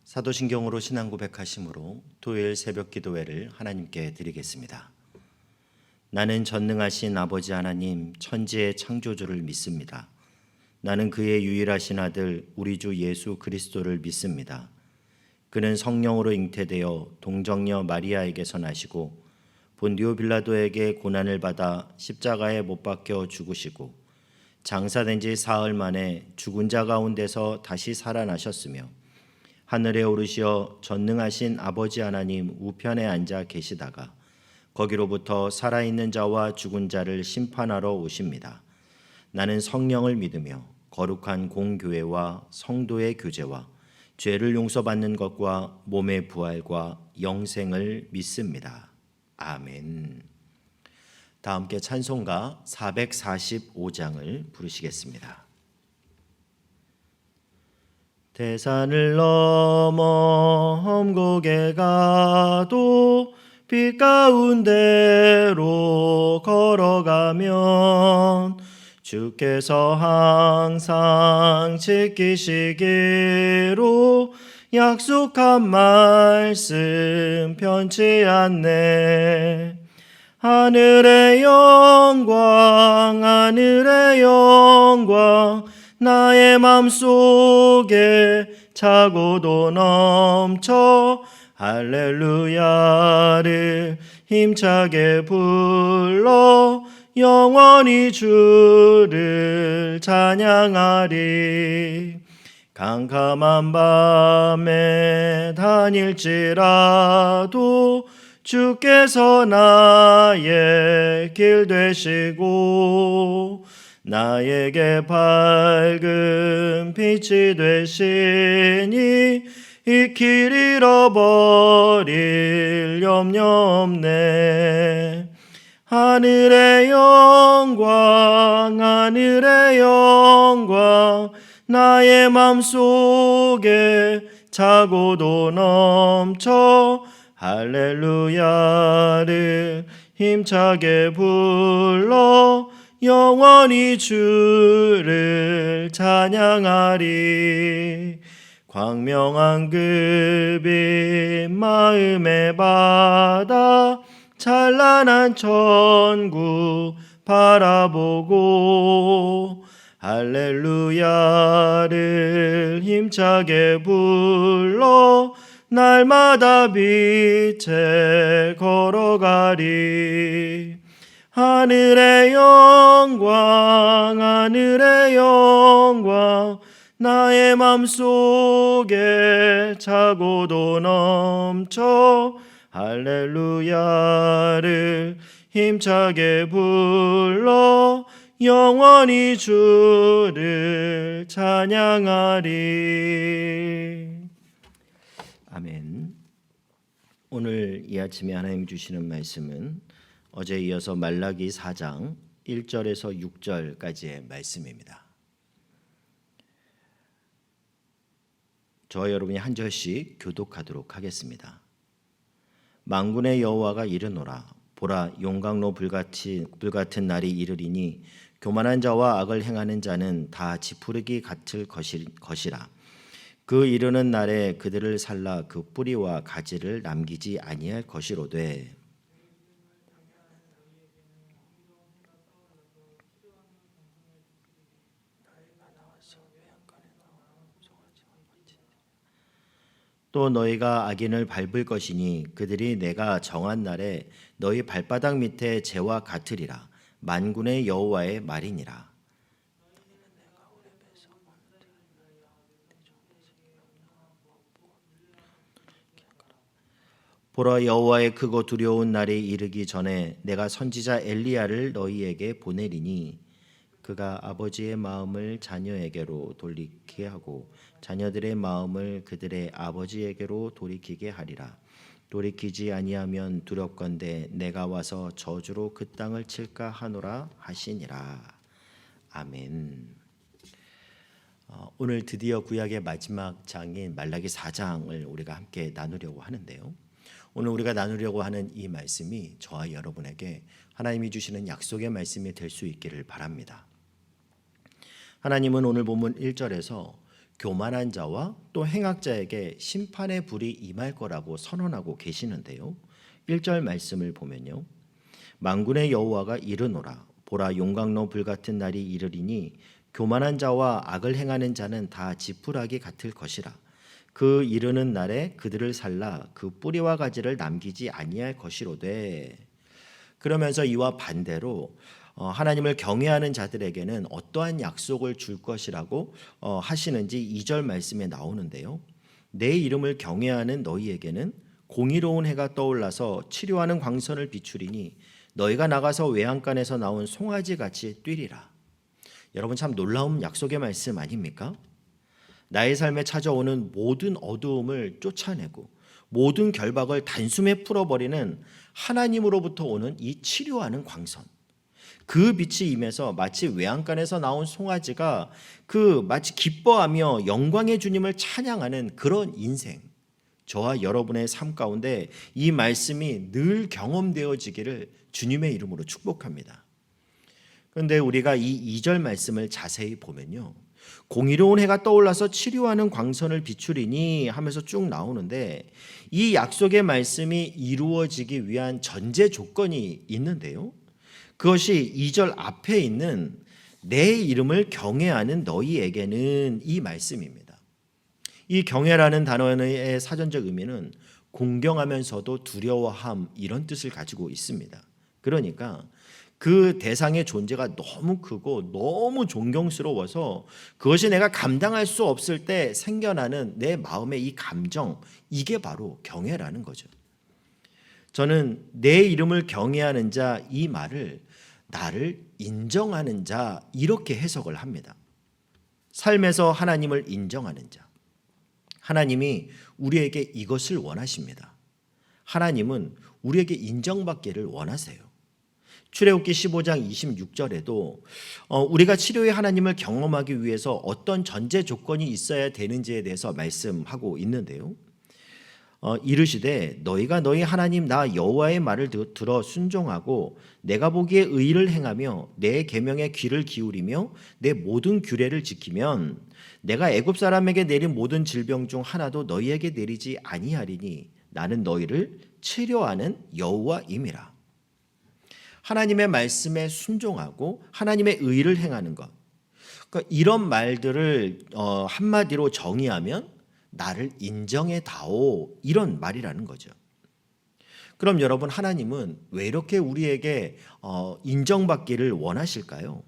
사도신경으로 신앙 고백하심으로 토요일 새벽 기도회를 하나님께 드리겠습니다. 나는 전능하신 아버지 하나님 천지의 창조주를 믿습니다. 나는 그의 유일하신 아들 우리 주 예수 그리스도를 믿습니다. 그는 성령으로 잉태되어 동정녀 마리아에게서 나시고 본디오 빌라도에게 고난을 받아 십자가에 못 박혀 죽으시고 장사된 지 사흘 만에 죽은 자 가운데서 다시 살아나셨으며 하늘에 오르시어 전능하신 아버지 하나님 우편에 앉아 계시다가 거기로부터 살아있는 자와 죽은 자를 심판하러 오십니다. 나는 성령을 믿으며 거룩한 공교회와 성도의 교제와 죄를 용서받는 것과 몸의 부활과 영생을 믿습니다. 아멘. 다 함께 찬송가 445장을 부르시겠습니다. 대산을 넘어 험곡에 가도 빛 가운데로 걸어가면 주께서 항상 지키시기로 약속한 말씀 변치 않네. 하늘의 영광 하늘의 영광 나의 맘속에 차고도 넘쳐 할렐루야를 힘차게 불러 영원히 주를 찬양하리. 캄캄한 밤에 다닐지라도 주께서 나의 길 되시고 나에게 밝은 빛이 되시니 이 길 잃어버릴 염려 없네. 하늘의 영광 하늘의 영광 나의 맘속에 차고도 넘쳐 할렐루야를 힘차게 불러 영원히 주를 찬양하리. 광명한 그 빛 마음에 받아 찬란한 천국 바라보고 할렐루야를 힘차게 불러 날마다 빛에 걸어가리. 하늘의 영광 하늘의 영광 나의 맘속에 차고도 넘쳐 할렐루야를 힘차게 불러 영원히 주를 찬양하리. 아멘. 오늘 이 아침에 하나님 주시는 말씀은 어제 이어서 말라기 4장 1절에서 6절까지의 말씀입니다. 저와 여러분이 한 절씩 교독하도록 하겠습니다. 만군의 여호와가 이르노라. 보라, 용광로 불같은 날이 이르리니 교만한 자와 악을 행하는 자는 다 지푸르기 같을 것이라. 그 이르는 날에 그들을 살라 그 뿌리와 가지를 남기지 아니할 것이로되 또 너희가 악인을 밟을 것이니 그들이 내가 정한 날에 너희 발바닥 밑에 재와 같으리라. 만군의 여호와의 말이니라. 보라, 여호와의 크고 두려운 날이 이르기 전에 내가 선지자 엘리야를 너희에게 보내리니 그가 아버지의 마음을 자녀에게로 돌이키게 하고 자녀들의 마음을 그들의 아버지에게로 돌이키게 하리라. 돌이키지 아니하면 두렵건대 내가 와서 저주로 그 땅을 칠까 하노라 하시니라. 아멘. 오늘 드디어 구약의 마지막 장인 말라기 4장을 우리가 함께 나누려고 하는데요. 오늘 우리가 나누려고 하는 이 말씀이 저와 여러분에게 하나님이 주시는 약속의 말씀이 될 수 있기를 바랍니다. 하나님은 오늘 본문 1절에서 교만한 자와 또 행악자에게 심판의 불이 임할 거라고 선언하고 계시는데요. 1절 말씀을 보면요. 만군의 여호와가 이르노라. 보라, 용광로 불같은 날이 이르리니 교만한 자와 악을 행하는 자는 다 지푸라기 같을 것이라. 그 이르는 날에 그들을 살라 그 뿌리와 가지를 남기지 아니할 것이로되. 그러면서 이와 반대로 하나님을 경외하는 자들에게는 어떠한 약속을 줄 것이라고 하시는지 2절 말씀에 나오는데요. 내 이름을 경외하는 너희에게는 공의로운 해가 떠올라서 치료하는 광선을 비추리니 너희가 나가서 외양간에서 나온 송아지 같이 뛰리라. 여러분, 참 놀라운 약속의 말씀 아닙니까? 나의 삶에 찾아오는 모든 어두움을 쫓아내고 모든 결박을 단숨에 풀어버리는 하나님으로부터 오는 이 치료하는 광선, 그 빛이 임해서 마치 외양간에서 나온 송아지가 마치 기뻐하며 영광의 주님을 찬양하는 그런 인생, 저와 여러분의 삶 가운데 이 말씀이 늘 경험되어지기를 주님의 이름으로 축복합니다. 그런데 우리가 이 2절 말씀을 자세히 보면요, 공의로운 해가 떠올라서 치료하는 광선을 비추리니 하면서 쭉 나오는데, 이 약속의 말씀이 이루어지기 위한 전제 조건이 있는데요, 그것이 2절 앞에 있는 내 이름을 경외하는 너희에게는 이 말씀입니다. 이 경외라는 단어의 사전적 의미는 공경하면서도 두려워함, 이런 뜻을 가지고 있습니다. 그러니까 그 대상의 존재가 너무 크고 너무 존경스러워서 그것이 내가 감당할 수 없을 때 생겨나는 내 마음의 이 감정, 이게 바로 경외라는 거죠. 저는 내 이름을 경외하는 자, 이 말을 나를 인정하는 자, 이렇게 해석을 합니다. 삶에서 하나님을 인정하는 자. 하나님이 우리에게 이것을 원하십니다. 하나님은 우리에게 인정받기를 원하세요. 출애굽기 15장 26절에도 우리가 치료의 하나님을 경험하기 위해서 어떤 전제 조건이 있어야 되는지에 대해서 말씀하고 있는데요. 이르시되 너희가 너희 하나님 나 여호와의 말을 들어 순종하고 내가 보기에 의를 행하며 내 계명에 귀를 기울이며 내 모든 규례를 지키면 내가 애굽 사람에게 내린 모든 질병 중 하나도 너희에게 내리지 아니하리니 나는 너희를 치료하는 여호와임이라. 하나님의 말씀에 순종하고 하나님의 의를 행하는 것, 그러니까 이런 말들을 한마디로 정의하면 나를 인정해 다오, 이런 말이라는 거죠. 그럼 여러분, 하나님은 왜 이렇게 우리에게 인정받기를 원하실까요?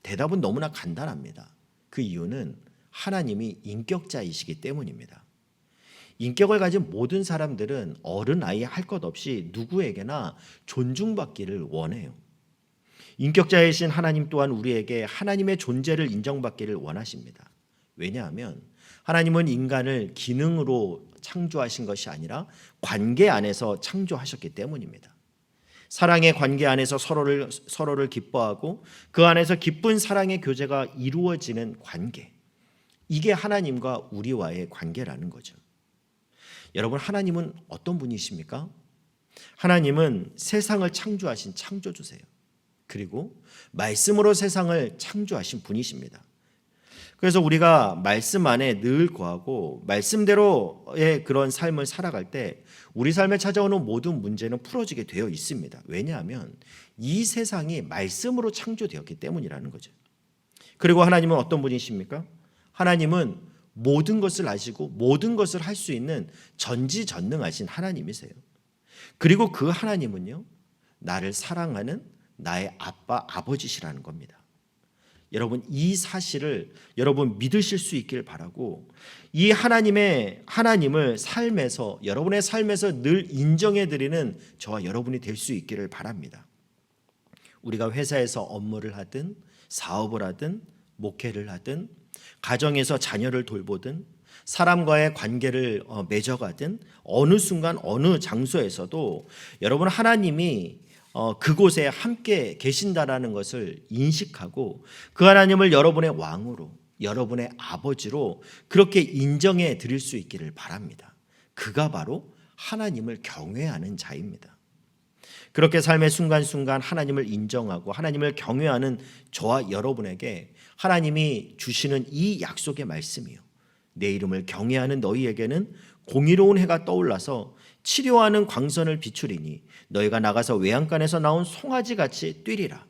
대답은 너무나 간단합니다. 그 이유는 하나님이 인격자이시기 때문입니다. 인격을 가진 모든 사람들은 어른 아이 할 것 없이 누구에게나 존중받기를 원해요. 인격자이신 하나님 또한 우리에게 하나님의 존재를 인정받기를 원하십니다. 왜냐하면 하나님은 인간을 기능으로 창조하신 것이 아니라 관계 안에서 창조하셨기 때문입니다. 사랑의 관계 안에서 서로를 기뻐하고 그 안에서 기쁜 사랑의 교제가 이루어지는 관계, 이게 하나님과 우리와의 관계라는 거죠. 여러분, 하나님은 어떤 분이십니까? 하나님은 세상을 창조하신 창조주세요. 그리고 말씀으로 세상을 창조하신 분이십니다. 그래서 우리가 말씀 안에 늘 거하고 말씀대로의 그런 삶을 살아갈 때 우리 삶에 찾아오는 모든 문제는 풀어지게 되어 있습니다. 왜냐하면 이 세상이 말씀으로 창조되었기 때문이라는 거죠. 그리고 하나님은 어떤 분이십니까? 하나님은 모든 것을 아시고 모든 것을 할 수 있는 전지전능하신 하나님이세요. 그리고 그 하나님은요, 나를 사랑하는 나의 아빠, 아버지시라는 겁니다. 여러분, 이 사실을 여러분 믿으실 수 있기를 바라고, 이 하나님을 삶에서, 여러분의 삶에서 늘 인정해 드리는 저와 여러분이 될 수 있기를 바랍니다. 우리가 회사에서 업무를 하든 사업을 하든 목회를 하든 가정에서 자녀를 돌보든 사람과의 관계를 맺어가든 어느 순간 어느 장소에서도 여러분, 하나님이 그곳에 함께 계신다라는 것을 인식하고 그 하나님을 여러분의 왕으로, 여러분의 아버지로 그렇게 인정해 드릴 수 있기를 바랍니다. 그가 바로 하나님을 경외하는 자입니다. 그렇게 삶의 순간순간 하나님을 인정하고 하나님을 경외하는 저와 여러분에게 하나님이 주시는 이 약속의 말씀이요, 내 이름을 경외하는 너희에게는 공의로운 해가 떠올라서 치료하는 광선을 비추리니 너희가 나가서 외양간에서 나온 송아지같이 뛰리라.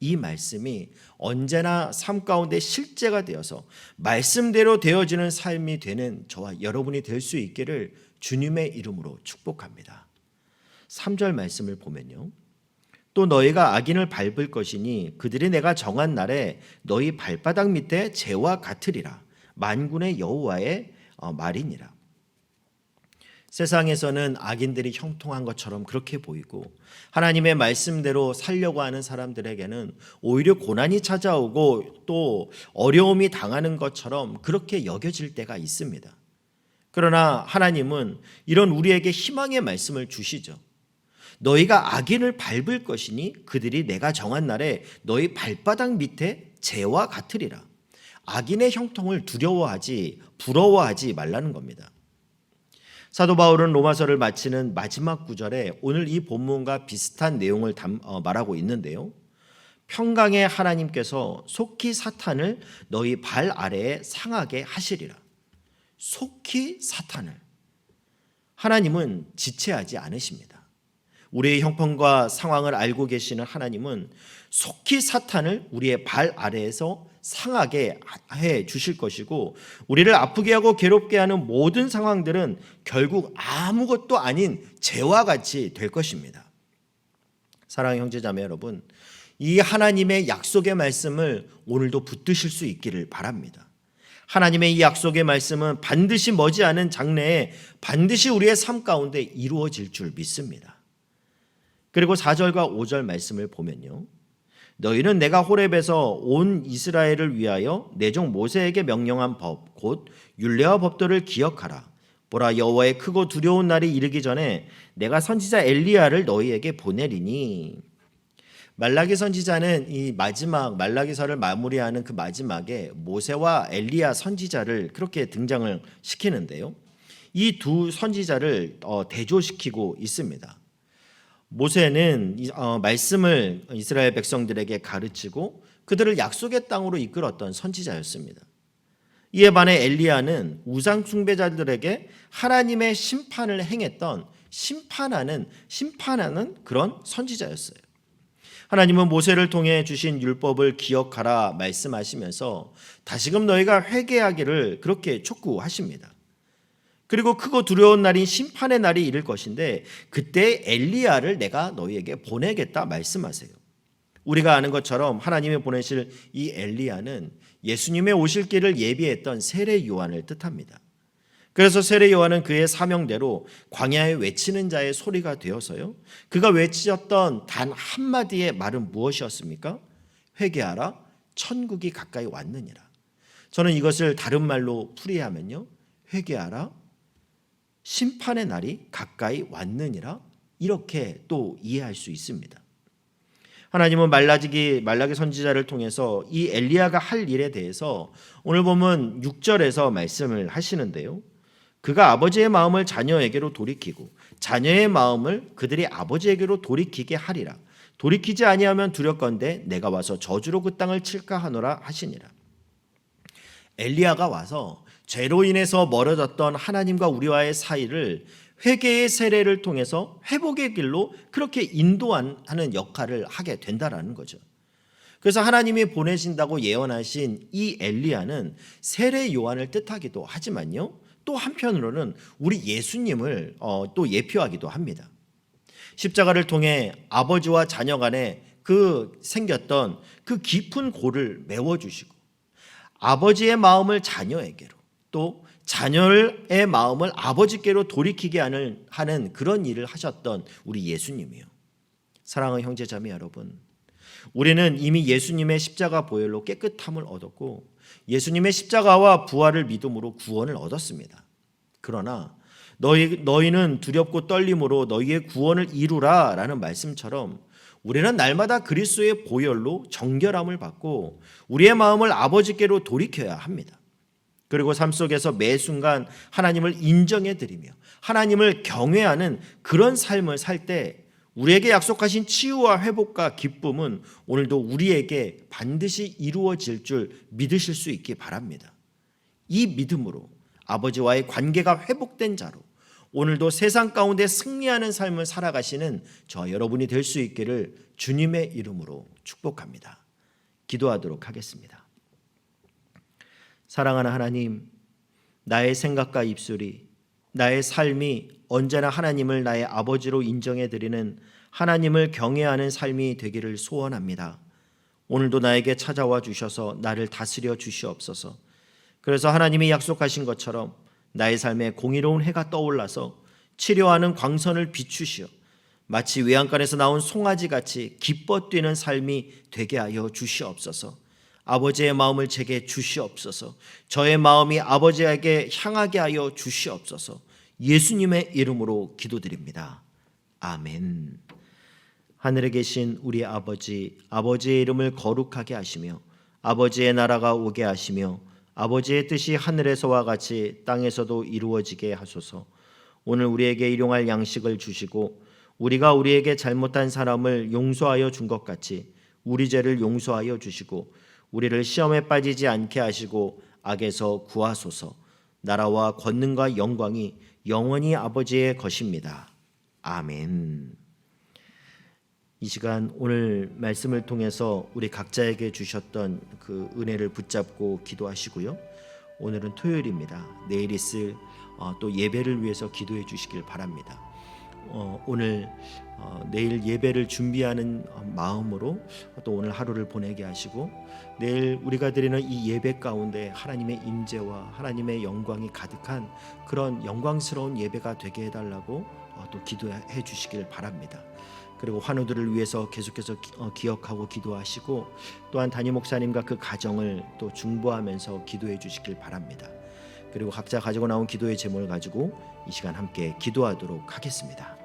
이 말씀이 언제나 삶 가운데 실제가 되어서 말씀대로 되어지는 삶이 되는 저와 여러분이 될 수 있기를 주님의 이름으로 축복합니다. 3절 말씀을 보면요, 또 너희가 악인을 밟을 것이니 그들이 내가 정한 날에 너희 발바닥 밑에 재와 같으리라. 만군의 여호와의 말이니라. 세상에서는 악인들이 형통한 것처럼 그렇게 보이고 하나님의 말씀대로 살려고 하는 사람들에게는 오히려 고난이 찾아오고 또 어려움이 당하는 것처럼 그렇게 여겨질 때가 있습니다. 그러나 하나님은 이런 우리에게 희망의 말씀을 주시죠. 너희가 악인을 밟을 것이니 그들이 내가 정한 날에 너희 발바닥 밑에 재와 같으리라. 악인의 형통을 두려워하지 부러워하지 말라는 겁니다. 사도 바울은 로마서를 마치는 마지막 구절에 오늘 이 본문과 비슷한 내용을 말하고 있는데요, 평강의 하나님께서 속히 사탄을 너희 발 아래에 상하게 하시리라. 속히 사탄을. 하나님은 지체하지 않으십니다. 우리의 형편과 상황을 알고 계시는 하나님은 속히 사탄을 우리의 발 아래에서 상하게 해 주실 것이고, 우리를 아프게 하고 괴롭게 하는 모든 상황들은 결국 아무것도 아닌 재와 같이 될 것입니다. 사랑하는 형제자매 여러분, 이 하나님의 약속의 말씀을 오늘도 붙드실 수 있기를 바랍니다. 하나님의 이 약속의 말씀은 반드시 머지않은 장래에 반드시 우리의 삶 가운데 이루어질 줄 믿습니다. 그리고 4절과 5절 말씀을 보면요, 너희는 내가 호렙에서 온 이스라엘을 위하여 내 종 모세에게 명령한 법 곧 율례와 법도를 기억하라. 보라, 여호와의 크고 두려운 날이 이르기 전에 내가 선지자 엘리야를 너희에게 보내리니. 말라기 선지자는 이 마지막 말라기서를 마무리하는 그 마지막에 모세와 엘리야 선지자를 그렇게 등장을 시키는데요, 이 두 선지자를 대조시키고 있습니다. 모세는 말씀을 이스라엘 백성들에게 가르치고 그들을 약속의 땅으로 이끌었던 선지자였습니다. 이에 반해 엘리야는 우상 숭배자들에게 하나님의 심판을 행했던 심판하는 그런 선지자였어요. 하나님은 모세를 통해 주신 율법을 기억하라 말씀하시면서 다시금 너희가 회개하기를 그렇게 촉구하십니다. 그리고 크고 두려운 날인 심판의 날이 이를 것인데 그때 엘리야를 내가 너희에게 보내겠다 말씀하세요. 우리가 아는 것처럼 하나님이 보내실 이 엘리야는 예수님의 오실 길을 예비했던 세례 요한을 뜻합니다. 그래서 세례 요한은 그의 사명대로 광야에 외치는 자의 소리가 되어서요, 그가 외치셨던 단 한마디의 말은 무엇이었습니까? 회개하라, 천국이 가까이 왔느니라. 저는 이것을 다른 말로 풀이하면요, 회개하라, 심판의 날이 가까이 왔느니라, 이렇게 또 이해할 수 있습니다. 하나님은 말라기 선지자를 통해서 이 엘리야가 할 일에 대해서 오늘 보면 6절에서 말씀을 하시는데요, 그가 아버지의 마음을 자녀에게로 돌이키고 자녀의 마음을 그들이 아버지에게로 돌이키게 하리라. 돌이키지 아니하면 두렵건대 내가 와서 저주로 그 땅을 칠까 하노라 하시니라. 엘리야가 와서 죄로 인해서 멀어졌던 하나님과 우리와의 사이를 회개의 세례를 통해서 회복의 길로 그렇게 인도하는 역할을 하게 된다라는 거죠. 그래서 하나님이 보내신다고 예언하신 이 엘리야는 세례 요한을 뜻하기도 하지만요, 또 한편으로는 우리 예수님을 또 예표하기도 합니다. 십자가를 통해 아버지와 자녀 간에 생겼던 그 깊은 골을 메워주시고 아버지의 마음을 자녀에게로 또 자녀의 마음을 아버지께로 돌이키게 하는 그런 일을 하셨던 우리 예수님이요. 사랑하는 형제자매 여러분, 우리는 이미 예수님의 십자가 보혈로 깨끗함을 얻었고 예수님의 십자가와 부활을 믿음으로 구원을 얻었습니다. 그러나 너희는 두렵고 떨림으로 너희의 구원을 이루라 라는 말씀처럼 우리는 날마다 그리스도의 보혈로 정결함을 받고 우리의 마음을 아버지께로 돌이켜야 합니다. 그리고 삶 속에서 매 순간 하나님을 인정해 드리며 하나님을 경외하는 그런 삶을 살 때 우리에게 약속하신 치유와 회복과 기쁨은 오늘도 우리에게 반드시 이루어질 줄 믿으실 수 있기 바랍니다. 이 믿음으로 아버지와의 관계가 회복된 자로 오늘도 세상 가운데 승리하는 삶을 살아가시는 저 여러분이 될 수 있기를 주님의 이름으로 축복합니다. 기도하도록 하겠습니다. 사랑하는 하나님, 나의 생각과 입술이, 나의 삶이 언제나 하나님을 나의 아버지로 인정해 드리는, 하나님을 경외하는 삶이 되기를 소원합니다. 오늘도 나에게 찾아와 주셔서 나를 다스려 주시옵소서. 그래서 하나님이 약속하신 것처럼 나의 삶에 공의로운 해가 떠올라서 치료하는 광선을 비추시어 마치 외양간에서 나온 송아지같이 기뻐 뛰는 삶이 되게 하여 주시옵소서. 아버지의 마음을 제게 주시옵소서. 저의 마음이 아버지에게 향하게 하여 주시옵소서. 예수님의 이름으로 기도드립니다. 아멘. 하늘에 계신 우리 아버지, 아버지의 이름을 거룩하게 하시며 아버지의 나라가 오게 하시며 아버지의 뜻이 하늘에서와 같이 땅에서도 이루어지게 하소서. 오늘 우리에게 일용할 양식을 주시고 우리가 우리에게 잘못한 사람을 용서하여 준 것 같이 우리 죄를 용서하여 주시고 우리를 시험에 빠지지 않게 하시고 악에서 구하소서. 나라와 권능과 영광이 영원히 아버지의 것입니다. 아멘. 이 시간 오늘 말씀을 통해서 우리 각자에게 주셨던 그 은혜를 붙잡고 기도하시고요. 오늘은 토요일입니다. 내일 있을 또 예배를 위해서 기도해 주시길 바랍니다. 오늘 내일 예배를 준비하는 마음으로 또 오늘 하루를 보내게 하시고 내일 우리가 드리는 이 예배 가운데 하나님의 임재와 하나님의 영광이 가득한 그런 영광스러운 예배가 되게 해달라고 또 기도해 주시길 바랍니다. 그리고 환우들을 위해서 계속해서 기억하고 기도하시고 또한 담임 목사님과 그 가정을 또 중보하면서 기도해 주시길 바랍니다. 그리고 각자 가지고 나온 기도의 제목을 가지고 이 시간 함께 기도하도록 하겠습니다.